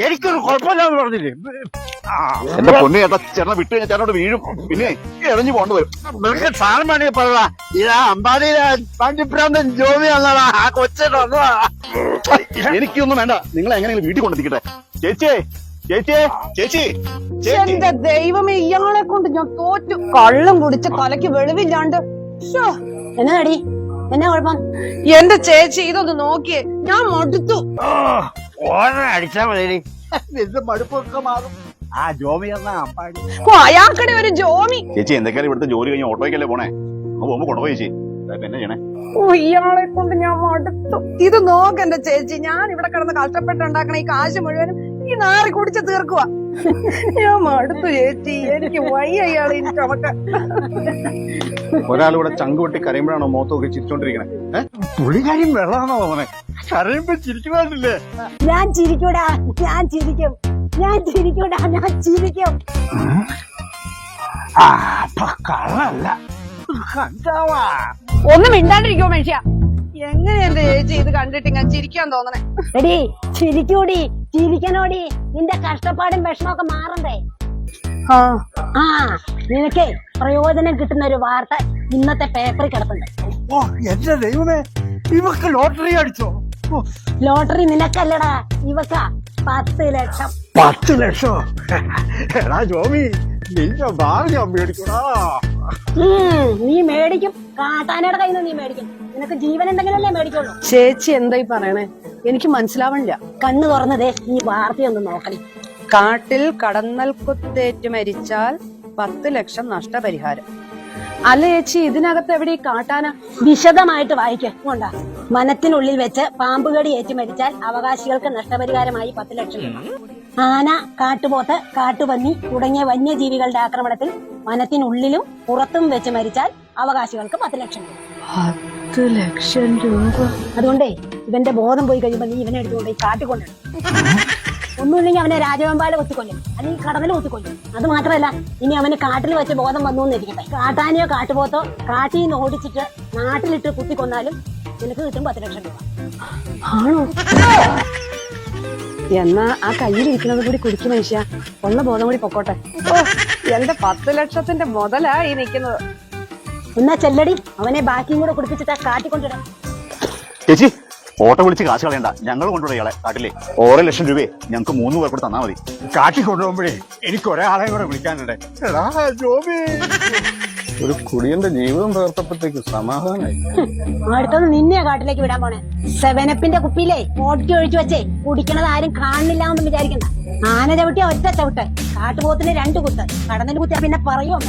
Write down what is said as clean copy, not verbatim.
എനിക്കൊരു കുഴപ്പമില്ലാന്ന് പറഞ്ഞില്ലേ? എന്റെ പൊന്നു ചേട്ടാ, ചേട്ടനെ വിട്ട് കഴിഞ്ഞാൽ ചേട്ടനോട് വീഴും, പിന്നെ ഇറങ്ങി പോകേണ്ടി വരും. നിനക്ക് സാധനം വേണമെങ്കിൽ പറയാ, ഇതാ അമ്പാടിയിലെ പഞ്ചിപ്രാന്തൻ ജോലി വന്നതാ, ആ കൊച്ചിട്ട് വന്നതാ. എനിക്കൊന്നും വേണ്ട, നിങ്ങൾ എങ്ങനെയെങ്കിലും വീട്ടിൽ കൊണ്ടെത്തിക്കട്ടെ. ചേച്ചിയെ ചേച്ചിയെ ചേച്ചി എന്റെ ദൈവമേ, ഇയാളെ കൊണ്ട് ഞാൻ തോറ്റു. കള്ളും കുടിച്ച് കൊലക്ക് വെളിവില്ലാണ്ട്. എന്നാടി, എന്നാ കുഴപ്പം? എന്റെ ചേച്ചി ഇതൊന്ന് നോക്കിയേ, ഞാൻ മടുത്തു. ഓരോ അടിച്ചാ മതി, നിന്റെ മടുപ്പൊക്കെ മാറും. ആ ജോമി എന്നാ അമ്പാടി. അയാൾക്കടെ ഒരു ജോമി. ചേച്ചി എന്തൊക്കെയാണ് ഇവിടുത്തെ ജോലി കഴിഞ്ഞ് ഓട്ടോയ്ക്കല്ലേ പോണേ? പോകുമ്പോ കൊണ്ടുപോയി ചേച്ചി, എന്നെ ചെയ്യണേ? ഇയാളെ കൊണ്ട് ഞാൻ മടുത്തു. ഇത് നോക്ക് എന്റെ ചേച്ചി, ഞാൻ ഇവിടെ കിടന്ന് കഷ്ടപ്പെട്ടുണ്ടാക്കണ ഈ കാശ് മുഴുവനും ഈ നാറി കുടിച്ച് തീർക്കുക. ഞാൻ മടുത്തു ചേച്ചി, എനിക്ക് വയ്യ ഇയാളെ ഇനി ചമക്കാൻ. ഒരാളിവിടെ ചങ്ക് പൊട്ടി കരയുമ്പോഴാണോ മുഖത്തൊക്കെ ചിരിച്ചോണ്ടിരിക്കണേ? പുള്ളിക്കാരും വെള്ളമാണോ തോന്നണേ? കരയുമ്പോ ചിരിക്കുവാനില്ലേ? ഞാൻ ചിരിക്കൂടാ, ഞാൻ ചിരിക്കും, ഞാൻ ചിരിക്കൂടാ, ഞാൻ ചിരിക്കും. അപ്പൊ കള്ളല്ല, കഞ്ചാവാ. ഒന്നും മിണ്ടാണ്ടിരിക്കുമോ മനുഷ്യ? എങ്ങനെ എന്റെ ചേച്ചി ഇത് കണ്ടിട്ട് ഞാൻ ചിരിക്കാൻ തോന്നണേ? എടി ചിരിക്കൂടി, ചിരിക്കണോടി, നിന്റെ കഷ്ടപ്പാടും വിഷമൊക്കെ മാറണ്ടേ? ആ നിനക്കേ പ്രയോജനം കിട്ടുന്ന ഒരു വാർത്ത ഇന്നത്തെ പേപ്പറിൽ കിടപ്പുണ്ട്. ഓ എന്റെ ദൈവമേ, ഇവക്ക് ലോട്ടറി അടിച്ചോ? ലോട്ടറി നിനക്കല്ലടാ, ഇവക്ക 10 ലക്ഷം. 10 ലക്ഷം? എടാ ജോമി, നിന്റെ ഭാവി ഞാൻ മേടിക്കണോ? നീ മേടിക്കും, കാട്ടാനയുടെ കയ്യിൽ നിന്ന് നീ മേടിക്കും. നിനക്ക് ജീവൻ എന്തെങ്കിലല്ലേ മേടിക്കുള്ളൂ. ചേച്ചി എന്തായി പറയണേ? എനിക്ക് മനസ്സിലാവണില്ല. കണ്ണു തുറന്നതേ ഈ വാർത്തയൊന്ന് നോക്കണേ. കാട്ടിൽ കടന്നൽ കുത്തേറ്റ് മരിച്ചാൽ 10 ലക്ഷം നഷ്ടപരിഹാരം. അല്ല ചേച്ചി, ഇതിനകത്ത് എവിടെ ഈ കാട്ടാന? വിശദമായിട്ട് വായിക്കൊണ്ടാ. വനത്തിനുള്ളിൽ വെച്ച് പാമ്പുകടി ഏറ്റ് മരിച്ചാൽ അവകാശികൾക്ക് നഷ്ടപരിഹാരമായി 10 ലക്ഷം രൂപ. ആന, കാട്ടുപോത്ത്, കാട്ടുപന്നി തുടങ്ങിയ വന്യജീവികളുടെ ആക്രമണത്തിൽ വനത്തിനുള്ളിലും പുറത്തും വെച്ച് മരിച്ചാൽ അവകാശികൾക്ക് 10 ലക്ഷം രൂപ. 10 ലക്ഷം രൂപ. അതുകൊണ്ടേ ഇവന്റെ ബോധം പോയി കഴിയുമ്പോ നീ ഇവനെ എടുത്തുകൊണ്ട് ഈ കാട്ടിക്കൊണ്ടിടും. ഒന്നുമില്ലെങ്കിൽ അവനെ രാജവെമ്പാല കുത്തിക്കൊല്ലും, അല്ലെങ്കിൽ കടന്നൽ കുത്തിക്കൊല്ലും. അത് മാത്രമല്ല, ഇനി അവന് കാട്ടിൽ വെച്ച് ബോധം വന്നു എന്നിരിക്കട്ടെ, കാട്ടാനെയോ കാട്ടുപോത്തോ കാട്ടിൽ നിന്ന് ഓടിച്ചിട്ട് നാട്ടിലിട്ട് കുത്തിക്കൊന്നാലും നിനക്ക് കിട്ടും 10 ലക്ഷം രൂപ. ആണോ? എന്നാ ആ കയ്യിലിരിക്കുന്നത് കൂടി കുടിക്കും മനുഷ്യ, ഉള്ള ബോധം കൂടി പൊക്കോട്ടെ. ഓ, എന്റെ 10 ലക്ഷത്തിന്റെ മുതലാ ഈ നിൽക്കുന്നത്. എന്നാ ചെല്ലടി, അവനെ ബാക്കിയും കൂടെ കുടിപ്പിച്ചിട്ട് കാട്ടിക്കൊണ്ടിടാം. ചേച്ചി ഓട്ടോ വിളിച്ച് കാശ് കളയണ്ട, ഞങ്ങൾ കൊണ്ടുപോയി ഇയാളെ കാട്ടില്ലേ. 6 ലക്ഷം രൂപയെ ഞങ്ങൾക്ക് 3 പേർ കൂടെ തന്നാ മതി. കാട്ടി കൊണ്ടുപോകുമ്പോഴേ എനിക്ക് ഒരാളെ കൂടെ വിളിക്കാനുണ്ട്. എടാ ജോമി, ഒരു കുടിയന്റെ ജീവിതം തകർത്തപ്പോഴത്തേക്ക് സമാധാനമായി. അടുത്തത് നിന്നെയാ കാട്ടിലേക്ക് വിടാൻ പോണേ. 7-അപ്പിന്റെ കുപ്പിയിലേ ഓട്ടി ഒഴിച്ചു വെച്ചേ കുടിക്കണത് ആരും കാണില്ല എന്ന് വിചാരിക്കണ്ട. ആന ചവിട്ടിയ ഒറ്റ ചവിട്ട്, കാട്ടുപോത്തിന് 2 കുത്ത്, കടന്നൽ കുത്തിയാ പിന്നെ പറയുമോ?